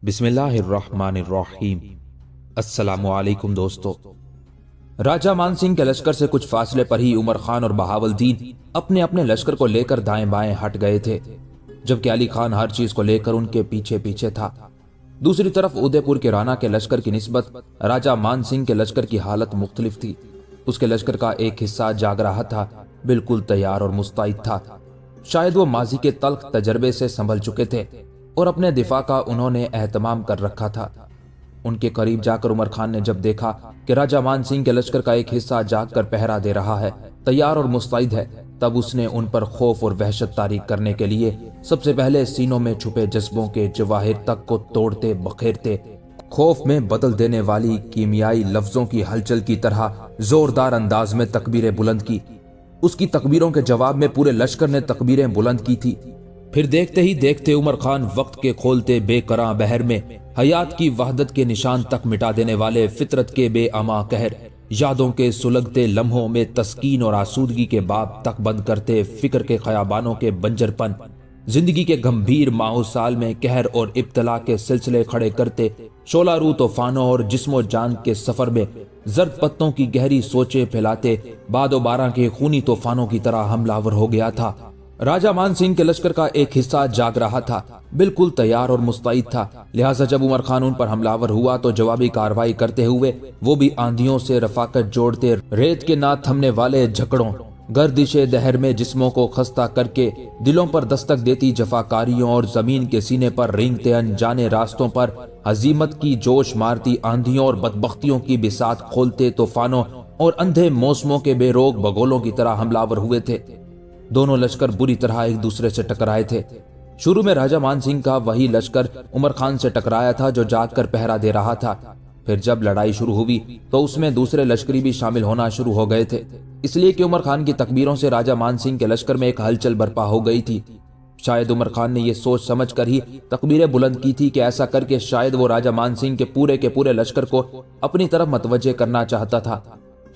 बिस्मिल्लाहिर्रहमानिर्रहीम। अस्सलामुअलैकुम दोस्तों। राजा मान सिंह के लश्कर से कुछ फासले पर ही उमर खान और बहावलदीन अपने अपने लश्कर को लेकर दाएं बाएं हट गए थे, जबकि अली खान हर चीज को लेकर उनके पीछे पीछे था। दूसरी तरफ उदयपुर के राणा के लश्कर की निस्बत राजा मान सिंह के लश्कर की हालत मुख्तलिफ थी। उसके लश्कर का एक हिस्सा जाग रहा था, बिल्कुल तैयार और मुस्तैद था। शायद वो माजी के तल्ख तजर्बे से संभल चुके थे और अपने दिफा का उन्होंने एहतमाम कर रखा था। उनके करीब जाकर उमर खान ने जब देखा कि राजा मान सिंह के लश्कर का एक हिस्सा जाग कर पहरा दे रहा है, तैयार और मुस्तैद है, तब उसने उन पर खौफ और वहशत तारीक करने के लिए सबसे पहले सीनों में छुपे जज्बों के जवाहिर तक को तोड़ते बखेरते खौफ में बदल देने वाली कीमियाई लफ्जों की हलचल की तरह जोरदार अंदाज में तकबीरें बुलंद की। उसकी तकबीरों के जवाब में पूरे लश्कर ने तकबीरें बुलंद की थी। फिर देखते ही देखते उमर खान वक्त के खोलते बेकरां बहर में हयात की वहदत के निशान तक मिटा देने वाले फितरत के बेअमा कहर, यादों के सुलगते लम्हों में तस्कीन और आसूदगी के बाब तक बंद करते फिक्र के खयाबानों के बंजरपन, जिंदगी के गंभीर माहौसाल में कहर और इब्तला के सिलसिले खड़े करते शोलारू तूफानों और जिस्मो जान के सफर में जर्द पत्तों की गहरी सोचे फैलाते बादो बारां के खूनी तूफानों की तरह हमलावर हो गया था। राजा मान सिंह के लश्कर का एक हिस्सा जाग रहा था, बिल्कुल तैयार और मुस्तैद था। लिहाजा जब उमर खान उन पर हमलावर हुआ तो जवाबी कार्रवाई करते हुए वो भी आंधियों से रफाकत जोड़ते रेत के ना थमने वाले झकड़ों, गर्दिशे दहर में जिस्मों को खस्ता करके दिलों पर दस्तक देती जफाकारियों और जमीन के सीने पर रेंगते अनजाने रास्तों पर हजीमत की जोश मारती आंधियों और बदबख्तियों की बिसात खोलते तूफानों और अंधे मौसमों के बेरोक बगोलों की तरह हमलावर हुए थे। दोनों लश्कर बुरी तरह एक दूसरे से टकराए थे। शुरू में राजा मान सिंह का वही लश्कर उमर खान से टकराया था जो जाग कर पहरा दे रहा था। फिर जब लड़ाई शुरू हुई तो उसमें दूसरे लश्करी भी शामिल होना शुरू हो गए थे, इसलिए कि उमर खान की तकबीरों से राजा मान सिंह के लश्कर में एक हलचल बर्पा हो गई थी। शायद उमर खान ने यह सोच समझ कर ही तकबीरें बुलंद की थी कि ऐसा करके शायद वो राजा मान सिंह के पूरे लश्कर को अपनी तरफ मतवज्जे करना चाहता था।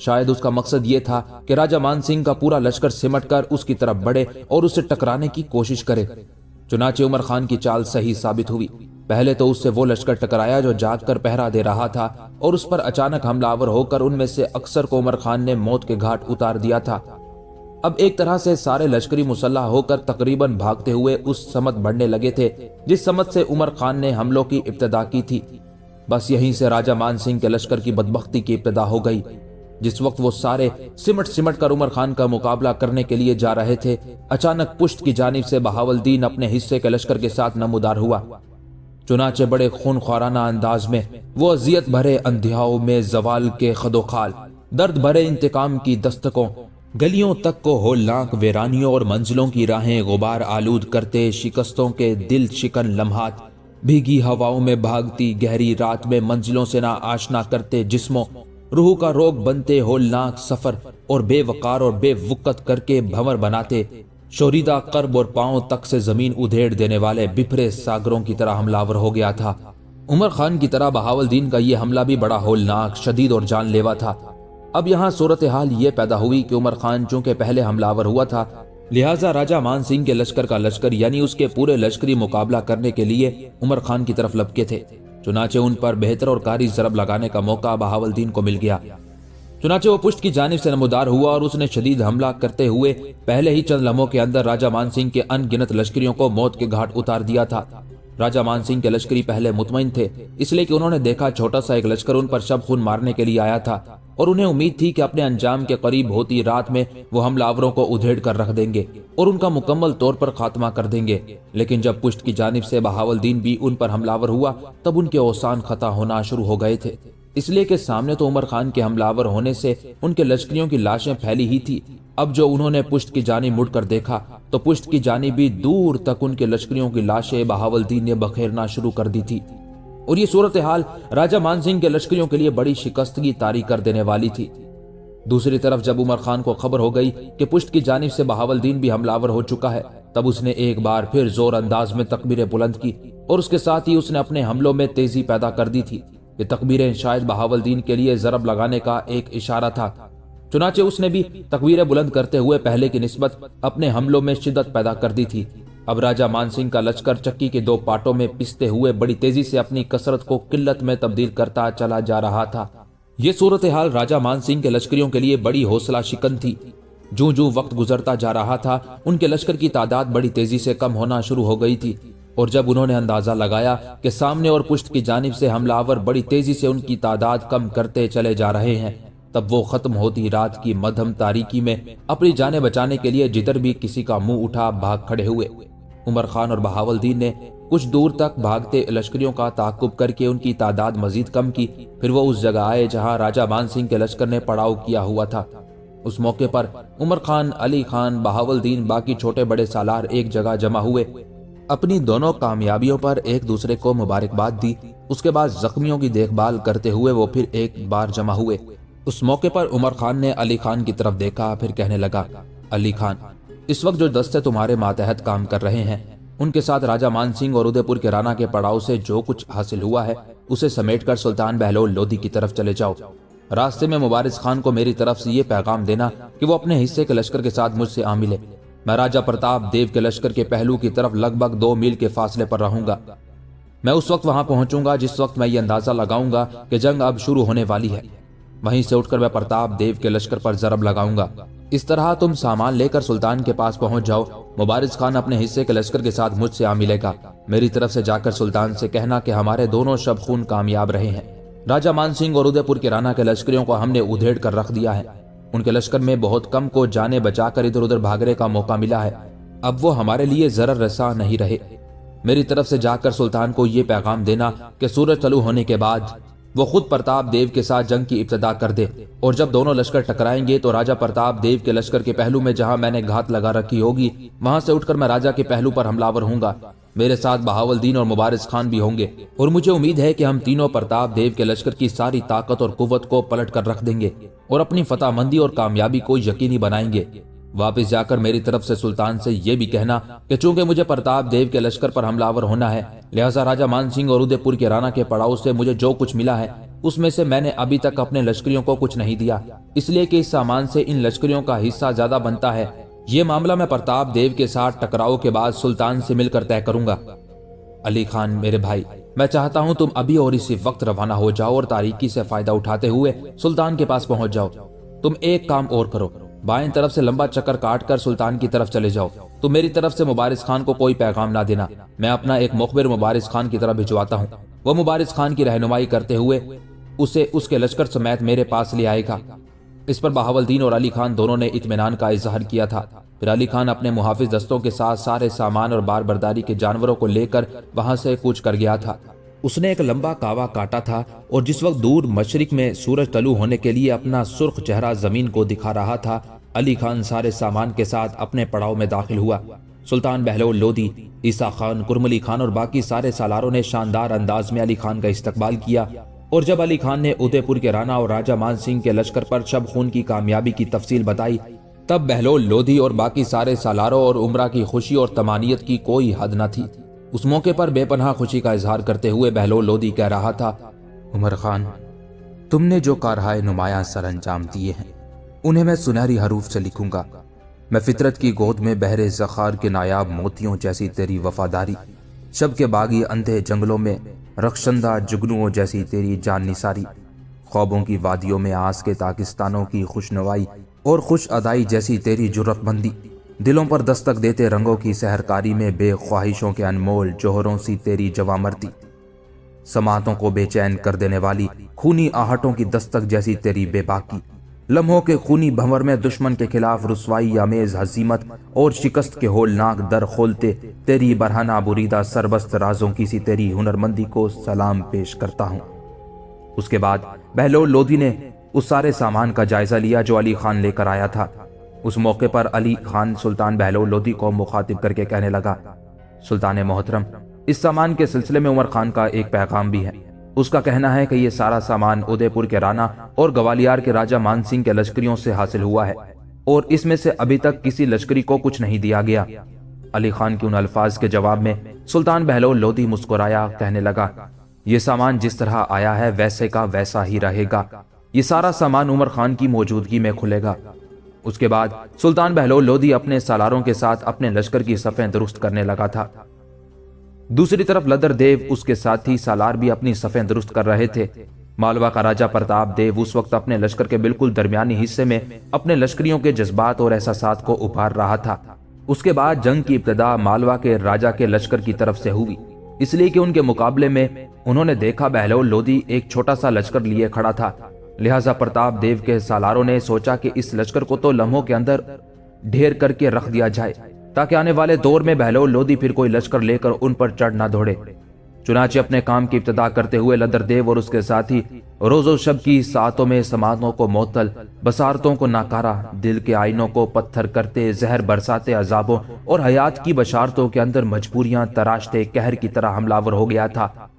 शायद उसका मकसद ये था कि राजा मान सिंह का पूरा लश्कर सिमट कर उसकी तरफ बढ़े और उससे टकराने की कोशिश करे। चुनाचे उमर खान की चाल सही साबित हुई। पहले तो उससे वो लश्कर टकराया जो जाग कर पहरा दे रहा था और उस पर अचानक हमलावर होकर उनमें से अक्सर को उमर खान ने मौत के घाट उतार दिया था। अब एक तरह से सारे लश्करी मुसल्लाह होकर तकरीबन भागते हुए उस समत बढ़ने लगे थे जिस समत से उमर खान ने हमलों की इब्तिदा की थी। बस यहीं से राजा मान सिंह के लश्कर की बदबख्ती की इब्तिदा हो गई। जिस वक्त वो सारे सिमट सिमट कर उमर खान का मुकाबला करने के लिए जा रहे थे, अचानक पुश्त की जानिब से बहावलदीन अपने हिस्से के लश्कर के साथ नमूदार हुआ। चुनाचे बड़े खूनख्वाराना अंदाज में वो अजियत भरे अंधियाओं में जवाल के खदोखाल, दर्द भरे इंतकाम की दस्तकों, गलियों तक को होलनाक वीरानियों और मंजिलों की राहें गुबार आलूद करते शिकस्तों के दिल शिकन लम्हात, भीगी हवाओं में भागती गहरी रात में मंजिलों से ना आशना करते जिस्मों, रूह का रोग बनते होलनाक सफर और बेवकार और बेवुकत करके भंवर बनाते शोरीदा कर्ब और पांव तक से जमीन उधेड़ देने वाले बिफरे सागरों की तरह हमलावर हो गया था। उमर खान की तरह बहावलदीन का यह हमला भी बड़ा होलनाक, शदीद और जानलेवा था। अब यहाँ सूरत हाल ये पैदा हुई कि उमर खान चूंकि पहले हमलावर हुआ था, लिहाजा राजा मान सिंह के लश्कर का लश्कर यानी उसके पूरे लश्करी मुकाबला करने के लिए उमर खान की तरफ लपके थे। चुनाचे उन पर बेहतर और कारी जरब लगाने का मौका बहावलदीन को मिल गया। चुनाचे वो पुश्त की जानिब से नमूदार हुआ और उसने शदीद हमला करते हुए पहले ही चंद लम्हों के अंदर राजा मान सिंह के अनगिनत लश्करियों को मौत के घाट उतार दिया था। राजा मान सिंह के लश्करी पहले मुतमईन थे, इसलिए कि उन्होंने देखा छोटा सा एक लश्कर उन पर शब खून मारने के लिए आया था और उन्हें उम्मीद थी कि अपने अंजाम के करीब होती रात में वो हमलावरों को उधेड़ कर रख देंगे और उनका मुकम्मल तौर पर खात्मा कर देंगे। लेकिन जब पुश्त की जानिब से बहावलदीन भी उन पर हमलावर हुआ तब उनके औसान खता होना शुरू हो गए थे, इसलिए कि सामने तो उमर खान के हमलावर होने से उनके लश्करियों की लाशें फैली ही थी। अब जो उन्होंने पुश्त की जानिब मुड़कर देखा तो पुश्त की जानिब भी दूर तक उनके लश्करियों की लाशें बहावलदीन ने बखेरना शुरू कर दी थी। और ये सूरत हाल राजा मान सिंह के लश्करियों के लिए बड़ी शिकस्तगी तारी कर देने वाली थी। दूसरी तरफ जब उमर खान को खबर हो गई कि पुश्त की जानिब से बहावलदीन भी हमलावर हो चुका है, तब उसने एक बार फिर जोर अंदाज में तकबीरें बुलंद की और उसके साथ ही उसने अपने हमलों में तेजी पैदा कर दी थी। ये तकबीरें शायद बहावलदीन के लिए जरब लगाने का एक इशारा था। चुनाचे उसने भी तकबीरें बुलंद करते हुए पहले की निस्बत अपने हमलों में शिद्दत पैदा कर दी थी। अब राजा मानसिंह का लश्कर चक्की के दो पाटों में पिसते हुए बड़ी तेजी से अपनी कसरत को किल्लत में तब्दील करता चला जा रहा था। ये सूरत हाल राजा मानसिंह के लश्करियों के लिए बड़ी हौसला शिकन थी। जूं जूं वक्त गुजरता जा रहा था, उनके लश्कर की तादाद बड़ी तेजी से कम होना शुरू हो गई थी, और जब उन्होंने अंदाजा लगाया कि सामने और पुश्त की जानिब से हमलावर बड़ी तेजी से उनकी तादाद कम करते चले जा रहे हैं, तब वो खत्म होती रात की मध्यम तारीकी में अपनी जाने बचाने के लिए जिधर भी किसी का मुंह उठा भाग खड़े हुए। उमर खान और बहावलदीन ने कुछ दूर तक भागते लश्करियों का ताकुब करके उनकी तादाद मजीद कम की। फिर वो उस जगह आए जहां राजा मानसिंह के लश्कर ने पड़ाव किया हुआ था। उस मौके पर उमर खान, अली खान, बहावलदीन, बाकी छोटे बड़े सालार एक जगह जमा हुए। अपनी दोनों कामयाबियों पर एक दूसरे को मुबारकबाद दी। उसके बाद जख्मियों की देखभाल करते हुए वो फिर एक बार जमा हुए। उस मौके पर उमर खान ने अली खान की तरफ देखा, फिर कहने लगा, अली खान, इस वक्त जो दस्ते तुम्हारे मातहत काम कर रहे हैं, उनके साथ राजा मानसिंह और उदयपुर के राना के पड़ाव से जो कुछ हासिल हुआ है उसे समेटकर सुल्तान बहलोल लोधी की तरफ चले जाओ। रास्ते में मुबारिस खान को मेरी तरफ से ये पैगाम देना कि वो अपने हिस्से के लश्कर के साथ मुझसे आ मिले। मैं राजा प्रताप देव के लश्कर के पहलू की तरफ लगभग 2 मील के फासले पर रहूंगा। मैं उस वक्त वहां पहुंचूंगा जिस वक्त मैं ये अंदाजा लगाऊंगा कि जंग अब शुरू होने वाली है। वहीं से उठकर मैं प्रताप देव के लश्कर पर जरब लगाऊंगा। इस तरह तुम सामान लेकर सुल्तान के पास पहुंच जाओ। मुबारिस खान अपने हिस्से के लश्कर के साथ मुझसे आ मिलेगा। मेरी तरफ से जाकर सुल्तान से कहना कि हमारे दोनों शब खून कामयाब रहे हैं। राजा मानसिंह और उदयपुर के राना के लश्करियों को हमने उधेड़ कर रख दिया है। उनके लश्कर में बहुत कम को जाने बचाकर इधर उधर भागने का मौका मिला है। अब वो हमारे लिए जरर रसा नहीं रहे। मेरी तरफ से जाकर सुल्तान को ये पैगाम देना कि सूरज तलू होने के बाद वो खुद प्रताप देव के साथ जंग की इब्तिदा कर दे, और जब दोनों लश्कर टकराएंगे तो राजा प्रताप देव के लश्कर के पहलू में जहां मैंने घात लगा रखी होगी, वहां से उठकर मैं राजा के पहलू पर हमलावर हूंगा। मेरे साथ बहावलदीन और मुबारिस खान भी होंगे, और मुझे उम्मीद है कि हम तीनों प्रताप देव के लश्कर की सारी ताकत और कुव्वत को पलट कर रख देंगे और अपनी फतहमंदी और कामयाबी को यकीनी बनाएंगे। वापस जाकर मेरी तरफ से सुल्तान से यह भी कहना कि चूंकि मुझे प्रताप देव के लश्कर पर हमलावर होना है, लिहाजा राजा मानसिंह और उदयपुर के राना के पड़ाव से मुझे जो कुछ मिला है उसमें से मैंने अभी तक अपने लश्करियों को कुछ नहीं दिया, इसलिए कि इस सामान से इन लश्करियों का हिस्सा ज्यादा बनता है। ये मामला मैं प्रताप देव के साथ टकराव के बाद सुल्तान से मिलकर तय करूंगा। अली खान मेरे भाई, मैं चाहता हूं तुम अभी और इसी वक्त रवाना हो जाओ और तारीकी से फायदा उठाते हुए सुल्तान के पास पहुंच जाओ। तुम एक काम और करो, बाएं तरफ से लंबा चक्कर काटकर सुल्तान की तरफ चले जाओ। तुम मेरी तरफ से मुबारिस खान को कोई पैगाम ना देना। मैं अपना एक मुखबिर मुबारिस खान की तरफ भिजवाता हूँ। वो मुबारिस खान की रहनुमाई करते हुए उसे उसके लश्कर समेत मेरे पास ले आएगा। इस पर बहावलदीन और अली खान दोनों ने इत्मीनान का इजहार किया था। फिर अली खान अपने मुहाफिज दस्तों के साथ सारे सामान और बार बर्दारी के जानवरों को लेकर वहां से कूच कर गया था। उसने एक लंबा कावा काटा था, और जिस वक्त दूर मशरिक में सूरज तलू होने के लिए अपना सुर्ख चेहरा जमीन को दिखा रहा था, अली खान सारे सामान के साथ अपने पड़ाव में दाखिल हुआ। सुल्तान बहलोल लोधी, ईसा खान, कुरमली खान और बाकी सारे सालारों ने शानदार अंदाज में अली खान का इस्तकबाल किया, और जब अली खान ने उदयपुर के राना और राजा मानसिंह के लश्कर पर शब खून की कामयाबी की तफसील बताई, तब बहलोल लोधी और बाकी सारे सालारों और उमरा की खुशी और तमानियत की कोई हद न थी। उस मौके पर बेपनाह खुशी का इजहार करते हुए बहलोल लोधी कह रहा था, उमर खान, तुमने जो कारहाय नुमायां सर अंजाम दिए हैं उन्हें मैं सुनहरी हरूफ से लिखूंगा। मैं फितरत की गोद में बहरे ज़खार के नायाब मोतियों जैसी तेरी वफादारी, शब के बागी अंधे जंगलों में रक्षंदा जुगनुओं जैसी तेरी जान निसारी, ख्वाबों की वादियों में आस के ताकिस्तानों की खुशनवाई और खुश अदाई जैसी तेरी जुर्रतमंदी, दिलों पर दस्तक देते रंगों की सहरकारी में बेख्वाहिशों के अनमोल जोहरों सी तेरी जवामर्दी, समातों को बेचैन कर देने वाली खूनी आहटों की दस्तक जैसी तेरी बेबाकी, लम्हों के खूनी भंवर में दुश्मन के खिलाफ रुसवाई आमेज हजीमत और शिकस्त के होलनाक दर खोलते तेरी बरहाना बुरीदा सरबस्त राजों की सी तेरी हुनरमंदी को सलाम पेश करता हूँ। उसके बाद बहलोल लोधी ने उस सारे सामान का जायजा लिया जो अली खान लेकर आया था। उस मौके पर अली खान सुल्तान बहलोल लोधी को मुखातिब करके कहने लगा, सुल्तान मोहतरम, इस सामान के सिलसिले में उमर खान का एक पैगाम भी है। उसका कहना है कि यह सारा सामान उदयपुर के राना और ग्वालियर के राजा मानसिंह के लश्करियों से हासिल हुआ है, और इसमें से अभी तक किसी लश्करी को कुछ नहीं दिया गया। अली खान के उन अल्फाज के जवाब में सुल्तान बहलोल लोधी मुस्कुराया, कहने लगा, यह सामान जिस तरह आया है वैसे का वैसा ही रहेगा। ये सारा सामान उमर खान की मौजूदगी में खुलेगा। उसके बाद सुल्तान बहलोल लोदी अपने सालारों के साथ अपने लश्कर की सफ़ें दुरुस्त करने लगा था। दूसरी तरफ लदर देव उसके साथी सालार भी अपनी सफ़ें दुरुस्त कर रहे थे। मालवा का राजा प्रताप देव उस वक्त अपने लश्कर के बिल्कुल दरमियानी हिस्से में अपने लश्करियों के जज्बात और एहसासात को उभार रहा था। उसके बाद जंग की इब्तिदा मालवा के राजा के लश्कर की तरफ से हुई, इसलिए कि उनके मुकाबले में उन्होंने देखा बहलोल लोदी एक छोटा सा लश्कर लिए खड़ा था। लिहाजा प्रताप देव के सालारों ने सोचा कि इस लश्कर को तो लम्हों के अंदर ढेर करके रख दिया जाए, ताकि आने वाले दौर में बहलोल लोदी फिर कोई लश्कर लेकर उन पर चढ़ ना दौड़े। चुनाचे अपने काम की इब्तिदा करते हुए लदर देव और उसके साथी रोजो शब की सातों में समातों को मोतल, बसारतों को नाकारा, दिल के आईनों को पत्थर करते, जहर बरसाते अजाबों और हयात की बशारतों के अंदर मजबूरियां तराशते कहर की तरह हमलावर हो गया था।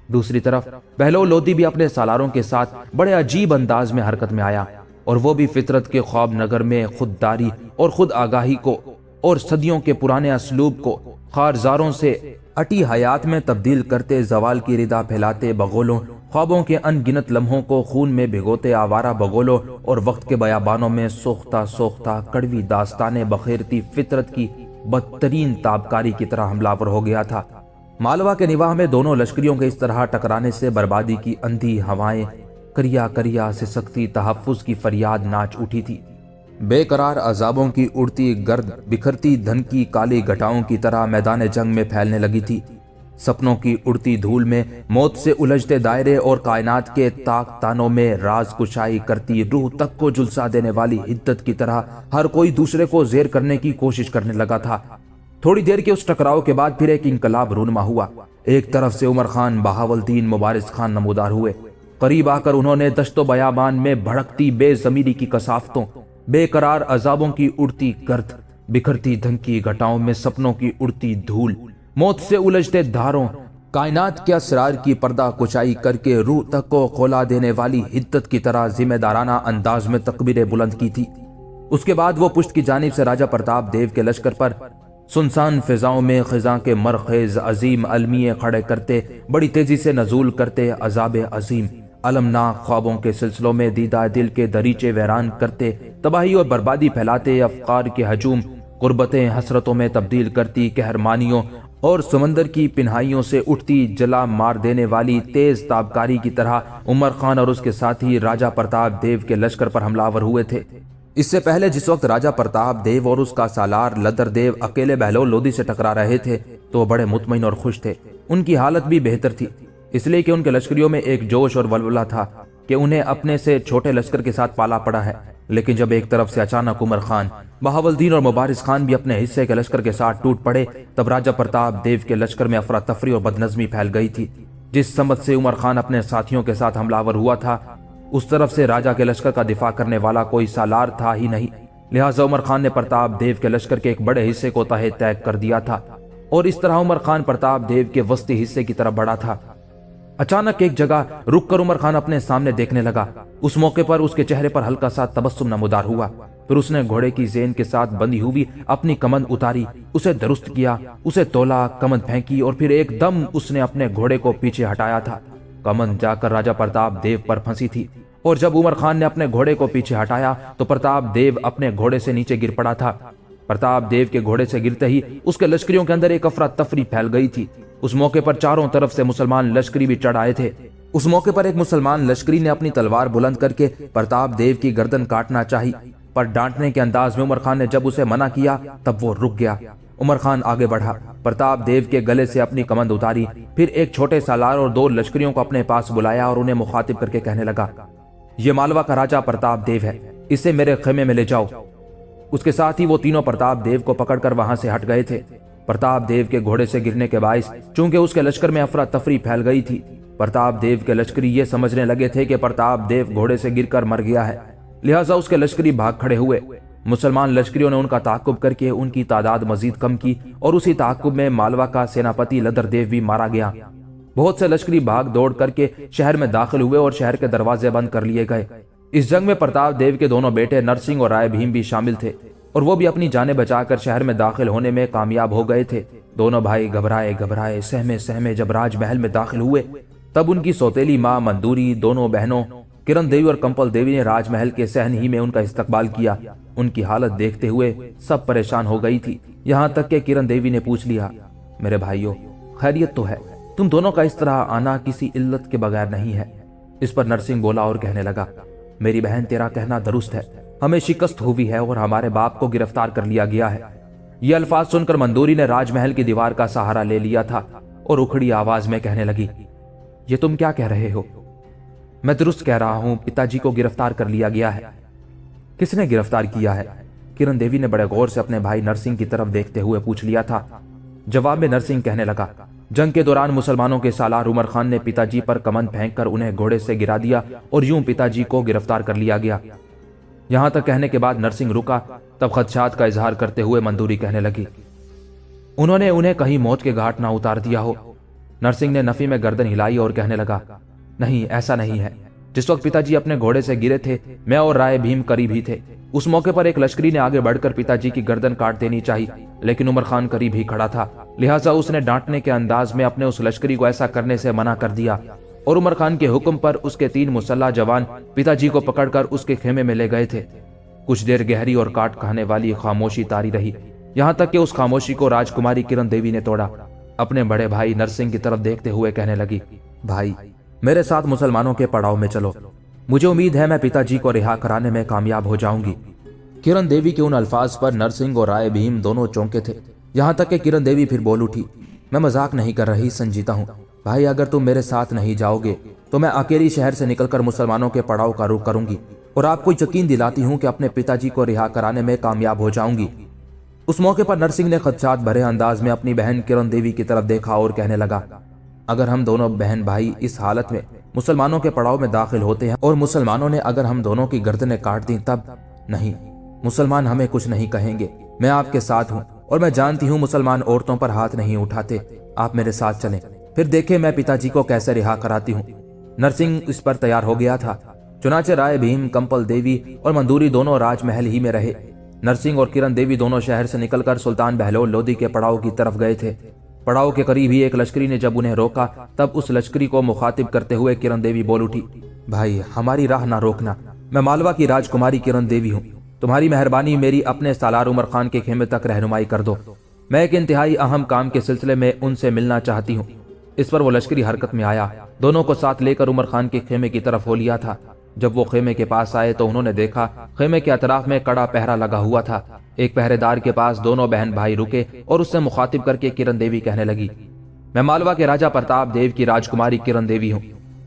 दूसरी तरफ बहलोल लोदी भी अपने सालारों के साथ बड़े अजीब अंदाज में हरकत में आया, और वो भी फितरत के ख्वाब नगर में खुददारी और खुद आगाही को और सदियों के पुराने असलूब को खारजारों से अटी हयात में तब्दील करते, जवाल की रिदा फैलाते बगोलों, ख्वाबों के अनगिनत लम्हों को खून में भिगोते आवारा बगोलों और वक्त के बयाबानों में सोख्ता सोख्ता कड़वी दास्ताने बखेरती फितरत की बदतरीन ताबकारी की तरह हमलावर हो गया था। मालवा के निवाह में दोनों लश्करियों के इस तरह टकराने से बर्बादी की अंधी हवाएं करिया करिया से सख्ती तहफ्फुज की फरियाद नाच उठी थी। बेकरार अजाबों की उड़ती गर्द बिखरती धन की काली घटाओं की तरह मैदान जंग में फैलने लगी थी। सपनों की उड़ती धूल में मौत से उलझते दायरे और कायनात के ताक तानों में राज कुशाई करती रूह तक को झुलसा देने वाली हिद्दत की तरह हर कोई दूसरे को जेर करने की कोशिश करने लगा था। थोड़ी देर के उस टकराव के बाद फिर एक इंकलाब रूनमा हुआ। एक तरफ से उमर खान, बहावलदीन, मुबारिस खान नमूदार हुए। करीब आकर उन्होंने दश्तो बयाबान में भड़कती बेजमीरी की कसाफतों, बेकरार अजाबों की उड़ती गर्द, बिखरती धन की घटाओं में सपनों की उड़ती धूल, मौत से उलझते धारों, कायनात के असरार की पर्दा कुचाई करके रूह तक को खोला देने वाली हिद्दत की तरह जिम्मेदाराना अंदाज में तकबीरें बुलंद की थी। उसके बाद वो पुश्त की जानिब से राजा प्रताप देव के लश्कर पर सुनसान फिजाओं में खिजा के मरखेज अजीम अलमिये खड़े करते, बड़ी तेजी से नजूल करते, अजाब अजीम अलमनाक ख्वाबों के सिलसिलों में दीदा दिल के दरीचे वैरान करते, तबाही और बर्बादी फैलाते, अफकार के हजूम गुर्बतें हसरतों में तब्दील करती, कहरमानियों और समंदर की पिन्हाइयों से उठती जला मार देने वाली तेज ताबकारी की तरह उमर खान और उसके साथी राजा प्रताप देव के लश्कर पर हमलावर हुए थे। इससे पहले जिस वक्त राजा प्रताप देव और उसका सालार लदर देव अकेले बहलोल लोदी से टकरा रहे थे तो बड़े मुतमईन और खुश थे। उनकी हालत भी बेहतर थी, इसलिए कि उनके लश्करियों में एक जोश और वलवला था कि उन्हें अपने से छोटे लश्कर के साथ पाला पड़ा है। लेकिन जब एक तरफ से अचानक उमर खान, बहावलदीन और मुबारिस खान भी अपने हिस्से के लश्कर के साथ टूट पड़े, तब राजा प्रताप देव के लश्कर में अफरा तफरी और बदनज़मी फैल गई थी। जिस समत से उमर खान अपने साथियों के साथ हमलावर हुआ था, उस तरफ से राजा के लश्कर का दिफा करने वाला कोई सालार था ही नहीं। लिहाजा उमर खान ने प्रताप देव के लश्कर के एक बड़े हिस्से को तहे तैग कर दिया था और इस तरह उमर खान प्रताप देव के वस्ती हिस्से की तरफ बढ़ा था। अचानक एक जगह रुककर उमर खान अपने सामने देखने लगा। उस मौके पर उसके चेहरे पर हल्का सा तबस्सुम नमूदार हुआ। फिर उसने घोड़े की जेन के साथ बंधी हुई अपनी कमंद उतारी, उसे दुरुस्त किया, उसे तोला, कमंद फेंकी और फिर एकदम उसने अपने घोड़े को पीछे हटाया था। कमंद जाकर राजा प्रताप देव पर फंसी थी और जब उमर खान ने अपने घोड़े को पीछे हटाया तो प्रताप देव अपने घोड़े से नीचे गिर पड़ा था। प्रताप देव के घोड़े से गिरते ही उसके लश्करियों के अंदर एक अफरा तफरी फैल गई थी। उस मौके पर चारों तरफ से मुसलमान लश्करी भी चढ़ आए थे। उस मौके पर एक मुसलमान लश्करी ने अपनी तलवार बुलंद करके प्रताप देव की गर्दन काटना चाही, पर डांटने के अंदाज में उमर खान ने जब उसे मना किया तब वो रुक गया। उमर खान आगे बढ़ा, प्रताप देव के गले से अपनी कमंद उतारी, फिर एक छोटे सालार और दो लश्करियों को अपने पास बुलाया और उन्हें मुखातिब करके कहने लगा, ये मालवा का राजा प्रताप देव है, इसे मेरे खेमे में ले जाओ। उसके साथ ही वो तीनों प्रताप देव को पकड़कर वहां से हट गए थे। प्रताप देव के घोड़े से गिरने के बाइस चूंकि उसके लश्कर में अफरा तफरी फैल गई थी, प्रताप देव के लश्करी ये समझने लगे थे कि प्रताप देव घोड़े से गिरकर मर गया है। लिहाजा उसके लश्करी भाग खड़े हुए। मुसलमान लश्करियों ने उनका ताकुब करके उनकी तादाद मजीद कम की और उसी ताकुब में मालवा का सेनापति लदर देव भी मारा गया। बहुत से लश्करी भाग दौड़ करके शहर में दाखिल हुए और शहर के दरवाजे बंद कर लिए गए। इस जंग में प्रताप देव के दोनों बेटे नरसिंह और राय भीम भी शामिल थे और वो भी अपनी जानें बचाकर शहर में दाखिल होने में कामयाब हो गए थे। दोनों भाई घबराए घबराए सहमे सहमे जब राजमहल में दाखिल हुए तब उनकी सौतेली माँ मंदूरी, दोनों बहनों किरण देवी और कंपल देवी ने राजमहल के सहन ही में उनका इस्तकबाल किया। उनकी हालत देखते हुए सब परेशान हो गई थी। यहाँ तक कि किरण देवी ने पूछ लिया, मेरे भाइयों खैरियत तो है? तुम दोनों का इस तरह आना किसी इल्लत के बगैर नहीं है। इस पर नरसिंह बोला और कहने लगा, मेरी बहन तेरा कहना दुरुस्त है, हमें शिकस्त हुई है और हमारे बाप को गिरफ्तार कर लिया गया है। ये अल्फाज सुनकर मंदूरी ने राजमहल की दीवार का सहारा ले लिया था और उखड़ी आवाज में कहने लगी, ये तुम क्या कह रहे हो? मैं दुरुस्त कह रहा हूं, पिताजी को गिरफ्तार कर लिया गया है। किसने गिरफ्तार किया है? किरण देवी ने बड़े गौर से अपने भाई नरसिंह की तरफ देखते हुए पूछ लिया था। जवाब में नरसिंह कहने लगा, जंग के दौरान मुसलमानों के सालार उमर खान ने पिताजी पर कमंद फेंककर उन्हें घोड़े से गिरा दिया और यूं पिताजी को गिरफ्तार कर लिया गया। यहां तक कहने के बाद नरसिंह रुका, तब खदशात का इजहार करते हुए मंदूरी कहने लगी, उन्होंने उन्हें कहीं मौत के घाट ना उतार दिया हो। नरसिंह ने नफी में गर्दन हिलाई और कहने लगा, नहीं ऐसा नहीं है। जिस वक्त पिताजी अपने घोड़े से गिरे थे, मैं और राय भीम करीब ही थे। उस मौके पर एक लश्करी ने आगे बढ़कर पिताजी की गर्दन काट देनी चाहिए, लेकिन उमर खान करीब ही खड़ा था, लिहाजा उसने डांटने के अंदाज में अपने उस लश्करी को ऐसा करने से मना कर दिया और उमर खान के हुक्म पर उसके 3 मुसल्ला जवान पिताजी को पकड़कर उसके खेमे में ले गए थे। कुछ देर गहरी और काट खाने वाली खामोशी तारी रही, यहां तक कि उस खामोशी को राजकुमारी किरण देवी ने तोड़ा। अपने बड़े भाई नरसिंह की तरफ देखते हुए कहने लगी, भाई मेरे साथ मुसलमानों के पड़ाव में चलो, मुझे उम्मीद है मैं पिताजी को रिहा कराने में कामयाब हो जाऊंगी। किरण देवी के उन अल्फाज पर नरसिंह और राय भीम दोनों चौंके थे। यहां तक कि किरण देवी फिर बोल उठी, मैं मजाक नहीं कर रही, संजीता हूं भाई, अगर तुम मेरे साथ नहीं जाओगे तो मैं अकेली शहर से निकलकर मुसलमानों के पड़ाव का रुख करूंगी और आपको यकीन दिलाती हूं कि अपने पिताजी को रिहा कराने में कामयाब हो जाऊंगी। उस मौके पर नरसिंह ने खदशात भरे अंदाज में अपनी बहन किरण देवी की तरफ देखा और कहने लगा, अगर हम दोनों बहन भाई इस हालत में मुसलमानों के पड़ाव में दाखिल होते हैं और मुसलमानों ने अगर हम दोनों की गर्दनें काट दी तब? नहीं, मुसलमान हमें कुछ नहीं कहेंगे, मैं आपके साथ हूं और मैं जानती हूं मुसलमान औरतों पर हाथ नहीं उठाते। आप मेरे साथ चलें, फिर देखें मैं पिताजी को कैसे रिहा कराती हूँ। नरसिंह इस पर तैयार हो गया था। चुनाचे राय भीम, कंपल देवी और मंदूरी दोनों राजमहल ही में रहे। नरसिंह और किरण देवी दोनों शहर से निकलकर सुल्तान बहलोल लोदी के पड़ाव की तरफ गए थे। पड़ाव के करीब ही एक लश्करी ने जब उन्हें रोका, तब उस लश्करी को मुखातिब करते हुए किरण देवी बोल उठी, भाई हमारी राह ना रोकना, मैं मालवा की राजकुमारी किरण देवी हूँ, तुम्हारी मेहरबानी मेरी अपने सालार उमर खान के खेमे तक रहनुमाई कर दो, मैं एक इंतहाई अहम काम के सिलसिले में उनसे मिलना चाहती हूँ। इस पर वो लश्करी हरकत में आया, दोनों को साथ लेकर उमर खान के खेमे की तरफ हो लिया था। जब वो खेमे के पास आए तो उन्होंने देखा खेमे के अतराफ में कड़ा पहरा लगा हुआ था। एक पहरेदार के पास दोनों बहन भाई रुके और उससे मुखातिब करके किरण देवी कहने लगी, मैं मालवा के राजा प्रताप देव की राजकुमारी किरण देवी हूँ,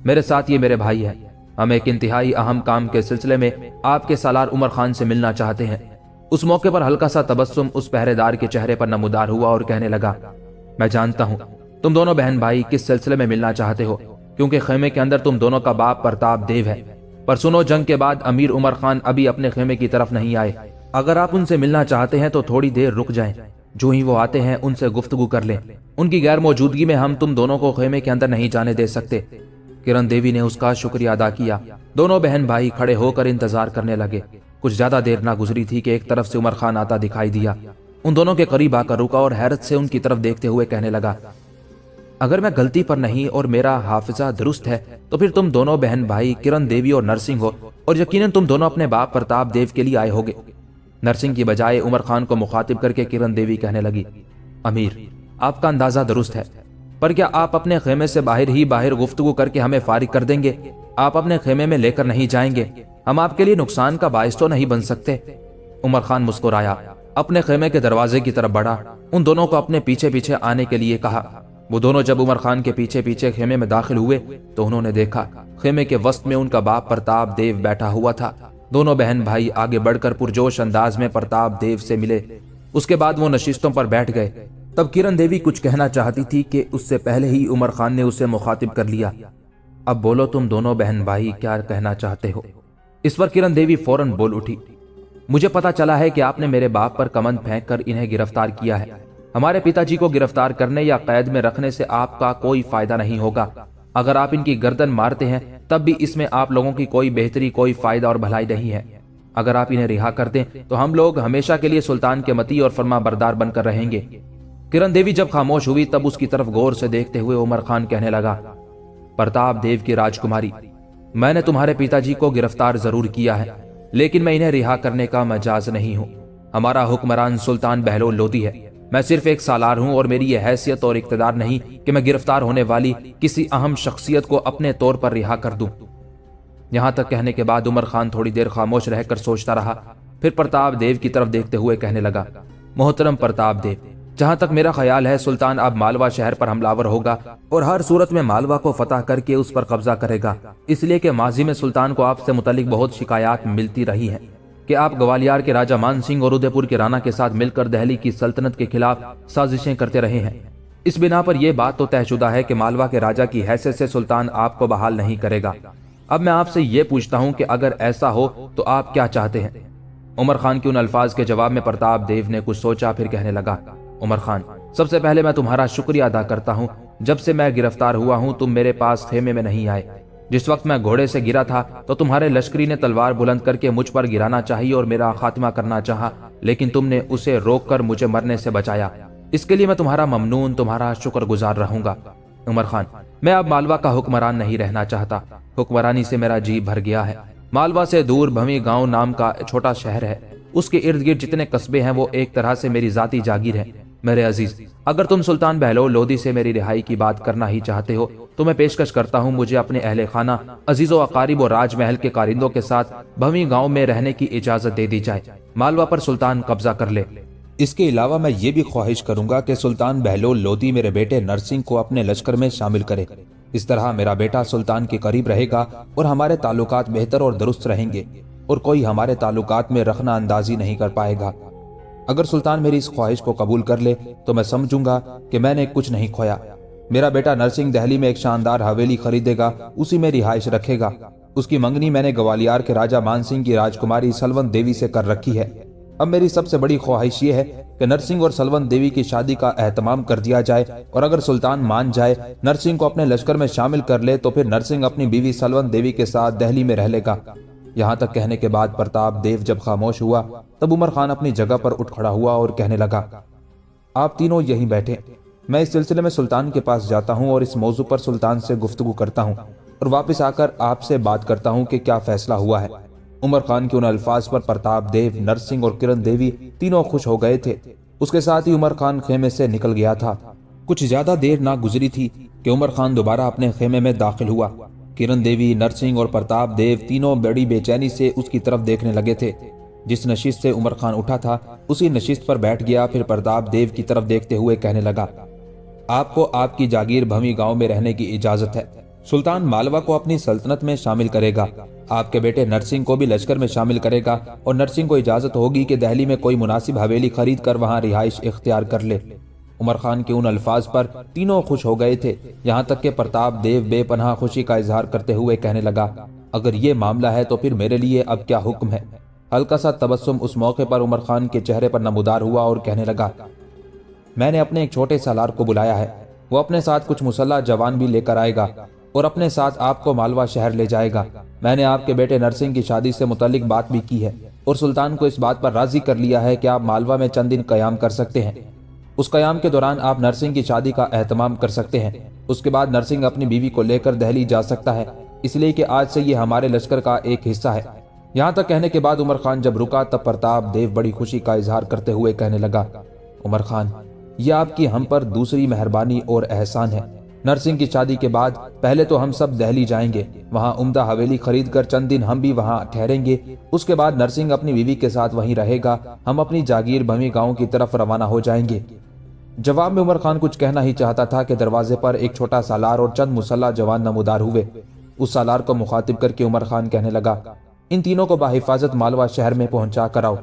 मेरे साथ ये मेरे भाई है, हम एक इंतहाई अहम काम के सिलसिले में आपके सालार उमर खान से मिलना चाहते हैं। उस मौके पर हल्का सा तबस्सुम उस पहरेदार के चेहरे पर नमूदार हुआ और कहने लगा, मैं जानता हूँ तुम दोनों बहन भाई किस सिलसिले में मिलना चाहते हो, क्योंकि खेमे के अंदर तुम दोनों का बाप प्रताप देव है। पर सुनो, जंग के बाद अमीर उमर खान अभी अपने खेमे की तरफ नहीं आए, अगर आप उनसे मिलना चाहते हैं तो थोड़ी देर रुक जाएं, जो ही वो आते हैं उनसे गुफ्तगू कर लें, उनकी गैर मौजूदगी में हम तुम दोनों को खेमे के अंदर नहीं जाने दे सकते। किरण देवी ने उसका शुक्रिया अदा किया। दोनों बहन भाई खड़े होकर इंतजार करने लगे। कुछ ज्यादा देर ना गुजरी थी कि एक तरफ से उमर खान आता दिखाई दिया। उन दोनों के करीब आकर रुका और हैरत से उनकी तरफ देखते हुए कहने लगा, अगर मैं गलती पर नहीं और मेरा हाफिजा दुरुस्त है तो फिर तुम दोनों बहन भाई किरण देवी और नरसिंह हो, और यकीनन तुम दोनों अपने बाप प्रताप देव के लिए आए होगे। नरसिंह की बजाय उमर खान को मुखातिब करके किरण देवी कहने लगी, अमीर आपका अंदाजा दुरुस्त है, पर क्या आप अपने खेमे से बाहर गुफ्तगू करके हमें फारिग कर देंगे? आप अपने खेमे में लेकर नहीं जाएंगे, हम आपके लिए नुकसान का बाइस तो नहीं बन सकते। उमर खान मुस्कुराया, अपने खेमे के दरवाजे की तरफ बढ़ा, उन दोनों को अपने पीछे पीछे आने के लिए कहा। वो दोनों जब उमर खान के पीछे पीछे खेमे में दाखिल हुए तो उन्होंने देखा खेमे के वस्त में उनका बाप प्रताप देव बैठा हुआ था। दोनों बहन भाई आगे बढ़कर पुरजोश अंदाज में प्रताप देव से मिले। उसके बाद वो नशिस्तों पर बैठ गए। तब किरण देवी कुछ कहना चाहती थी कि उससे पहले ही उमर खान ने उसे मुखातिब कर लिया। अब बोलो तुम दोनों बहन भाई क्या कहना चाहते हो? इस पर किरण देवी फौरन बोल उठी, मुझे पता चला है कि आपने मेरे बाप पर कमंद फेंक कर इन्हें गिरफ्तार किया है। हमारे पिताजी को गिरफ्तार करने या कैद में रखने से आपका कोई फायदा नहीं होगा। अगर आप इनकी गर्दन मारते हैं तब भी इसमें आप लोगों की कोई बेहतरी, कोई फायदा और भलाई नहीं है। अगर आप इन्हें रिहा कर दें तो हम लोग हमेशा के लिए सुल्तान के मती और फरमा बरदार बनकर रहेंगे। किरण देवी जब खामोश हुई तब उसकी तरफ गौर से देखते हुए उमर खान कहने लगा, प्रताप देव की राजकुमारी, मैंने तुम्हारे पिताजी को गिरफ्तार जरूर किया है, लेकिन मैं इन्हें रिहा करने का मजाज नहीं हूँ। हमारा हुक्मरान सुल्तान बहलोल लोदी है। मैं सिर्फ एक सालार हूँ और मेरी यह हैसियत और इख्तिदार नहीं कि मैं गिरफ्तार होने वाली किसी अहम शख्सियत को अपने तौर पर रिहा कर दूं। यहां तक कहने के बाद उमर खान थोड़ी देर खामोश रहकर सोचता रहा। फिर प्रताप देव की तरफ देखते हुए कहने लगा, मोहतरम प्रताप देव, जहां तक मेरा ख्याल है सुल्तान अब मालवा शहर पर हमलावर होगा और हर सूरत में मालवा को फतह करके उस पर कब्जा करेगा। इसलिए कि माजी में सुल्तान को आपसे मुतल्लिक बहुत शिकायत मिलती रही हैं कि आप ग्वालियर के राजा मान सिंह और उदयपुर के राणा के साथ मिलकर दिल्ली की सल्तनत के खिलाफ साजिशें करते रहे हैं। इस बिना पर यह बात तो तयशुदा है कि मालवा के राजा की हैसियत से सुल्तान आपको बहाल नहीं करेगा। अब मैं आपसे ये पूछता हूं कि अगर ऐसा हो तो आप क्या चाहते हैं? उमर खान के उन अल्फाज के जवाब में प्रताप देव ने कुछ सोचा, फिर कहने लगा, उमर खान, सबसे पहले मैं तुम्हारा शुक्रिया अदा करता हूं। जब से मैं गिरफ्तार हुआ हूं तुम मेरे पास खेमे में नहीं आए। जिस वक्त मैं घोड़े से गिरा था तो तुम्हारे लश्करी ने तलवार बुलंद करके मुझ पर गिराना चाहिए और मेरा खात्मा करना चाहा, लेकिन तुमने उसे रोककर मुझे मरने से बचाया। इसके लिए मैं तुम्हारा ममनून, तुम्हारा शुक्रगुजार रहूंगा। उमर खान, मैं अब मालवा का हुक्मरान नहीं रहना चाहता। हुक्मरानी से मेरा जी भर गया है। मालवा से दूर भवी गांव नाम का छोटा शहर है। उसके इर्द गिर्द जितने कस्बे हैं वो एक तरह से मेरी जाती जागीर है। मेरे अजीज, अगर तुम सुल्तान बहलोल लोदी से मेरी रिहाई की बात करना ही चाहते हो तो मैं पेशकश करता हूँ मुझे अपने अहले खाना, अजीजो अकारिब और राजमहल के कारिंदों के साथ भवी गांव में रहने की इजाजत दे दी जाए। मालवा पर सुल्तान कब्जा कर ले। इसके अलावा मैं ये भी ख्वाहिश करूंगा कि सुल्तान बहलोल लोदी मेरे बेटे नरसिंह को अपने लश्कर में शामिल करे। इस तरह मेरा बेटा सुल्तान के करीब रहेगा और हमारे ताल्लुकात बेहतर और दुरुस्त रहेंगे और कोई हमारे ताल्लुकात में रखना अंदाजी नहीं कर पाएगा। अगर सुल्तान मेरी इस ख्वाहिश को कबूल कर ले तो मैं समझूंगा कि मैंने कुछ नहीं खोया। मेरा बेटा नरसिंह दिल्ली में एक शानदार हवेली खरीदेगा, उसी में रिहाइश रखेगा। उसकी मंगनी मैंने ग्वालियर के राजा मान सिंह की राजकुमारी सलवंत देवी से कर रखी है। अब मेरी सबसे बड़ी ख्वाहिश ये है कि नरसिंह और सलवंत देवी की शादी का एहतमाम कर दिया जाए और अगर सुल्तान मान जाए, नरसिंह को अपने लश्कर में शामिल कर ले तो फिर नरसिंह अपनी बीवी सलवंत देवी के साथ दिल्ली में रह लेगा। यहाँ तक कहने के बाद प्रताप देव जब खामोश हुआ तब उमर खान अपनी जगह पर उठ खड़ा हुआ और कहने लगा, आप तीनों यहीं बैठे, मैं इस सिलसिले में सुल्तान के पास जाता हूँ और इस मौजू पर सुल्तान से गुफ्तगू करता हूँ और वापस आकर आपसे बात करता हूँ कि क्या फैसला हुआ है। उमर खान के उन अल्फाज पर प्रताप देव, नरसिंह और किरण देवी तीनों खुश हो गए थे। उसके साथ ही उमर खान खेमे से निकल गया था। कुछ ज्यादा देर ना गुजरी थी कि उमर खान दोबारा अपने खेमे में दाखिल हुआ। किरण देवी, नरसिंह और प्रताप देव तीनों बड़ी बेचैनी से उसकी तरफ देखने लगे थे। जिस नशिस्त से उमर खान उठा था उसी नशिस्त पर बैठ गया। फिर प्रताप देव की तरफ देखते हुए कहने लगा, आपको आपकी जागीर भवी गांव में रहने की इजाजत है। सुल्तान मालवा को अपनी सल्तनत में शामिल करेगा, आपके बेटे नरसिंह को भी लश्कर में शामिल करेगा और नरसिंह को इजाजत होगी कि दिल्ली में कोई मुनासिब हवेली खरीद कर वहां रिहाइश इख्तियार कर ले। उमर खान के उन अल्फाज पर तीनों खुश हो गए थे। यहाँ तक कि प्रताप देव बेपनाह खुशी का इजहार करते हुए कहने लगा, अगर ये मामला है तो फिर मेरे लिए अब क्या हुक्म है। हल्का सा तबस्सुम उस मौके पर उमर खान के चेहरे पर नमूदार हुआ और कहने लगा, मैंने अपने एक छोटे सालार को बुलाया है। वो अपने साथ कुछ मुसल्ला जवान भी लेकर आएगा और अपने साथ आपको मालवा शहर ले जाएगा। मैंने आपके बेटे नरसिंह की शादी से मुतालिक बात भी की है और सुल्तान को इस बात पर राजी कर लिया है कि आप मालवा में चंद दिन कयाम कर सकते हैं। उस कयाम के दौरान आप नरसिंह की शादी का एहतमाम कर सकते हैं। उसके बाद नरसिंह अपनी बीवी को लेकर दिल्ली जा सकता है, इसलिए कि आज से ये हमारे लश्कर का एक हिस्सा है। यहाँ तक कहने के बाद उमर खान जब रुका तब प्रताप देव बड़ी खुशी का इजहार करते हुए कहने लगा, उमर खान, यह आपकी हम पर दूसरी मेहरबानी और एहसान है। नरसिंह की शादी के बाद पहले तो हम सब दिल्ली जाएंगे, वहां उम्दा हवेली खरीद कर चंद दिन हम भी वहां ठहरेंगे। उसके बाद नरसिंह अपनी बीवी के साथ वहीं रहेगा। हम अपनी जागीर भवी गांव की तरफ रवाना हो जाएंगे। जवाब में उमर खान कुछ कहना ही चाहता था कि दरवाजे पर एक छोटा सालार और चंद मुसल्ला जवान नमूदार हुए। उस सालार को मुखातिब करके उमर खान कहने लगा, इन तीनों को बाहिफाजत मालवा शहर में पहुंचा कराओ।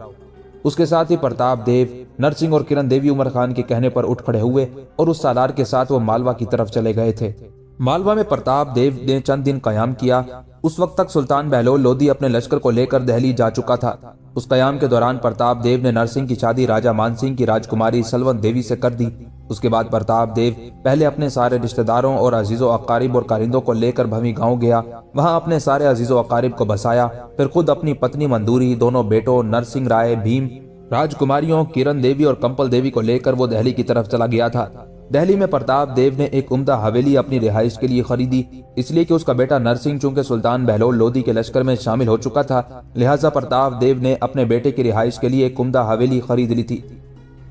उसके साथ ही प्रताप देव, नरसिंह और किरण देवी उमर खान के कहने पर उठ खड़े हुए और उस सालार के साथ वो मालवा की तरफ चले गए थे। मालवा में प्रताप देव ने चंद दिन कयाम किया। उस वक्त तक सुल्तान बहलोल लोदी अपने लश्कर को लेकर दिल्ली जा चुका था। उस कयाम के दौरान प्रताप देव ने नरसिंह की शादी राजा मानसिंह की राजकुमारी सलवंत देवी से कर दी। उसके बाद प्रताप देव पहले अपने सारे रिश्तेदारों और अजीजों अकारिब और कारिंदों को लेकर भवी गांव गया। वहां अपने सारे अजीजों अकारिब को बसाया। फिर खुद अपनी पत्नी मंदूरी, दोनों बेटों नरसिंह राय, भीम, राजकुमारियों किरण देवी और कंपल देवी को लेकर वो दिल्ली की तरफ चला गया था। दिल्ली में प्रताप देव ने एक उम्दा हवेली अपनी रिहाइश के लिए खरीदी, इसलिए कि उसका बेटा नरसिंह चूंकि सुल्तान बहलोल लोदी के लश्कर में शामिल हो चुका था, लिहाजा प्रताप देव ने अपने बेटे की रिहाइश के लिए एक उम्दा हवेली खरीद ली थी।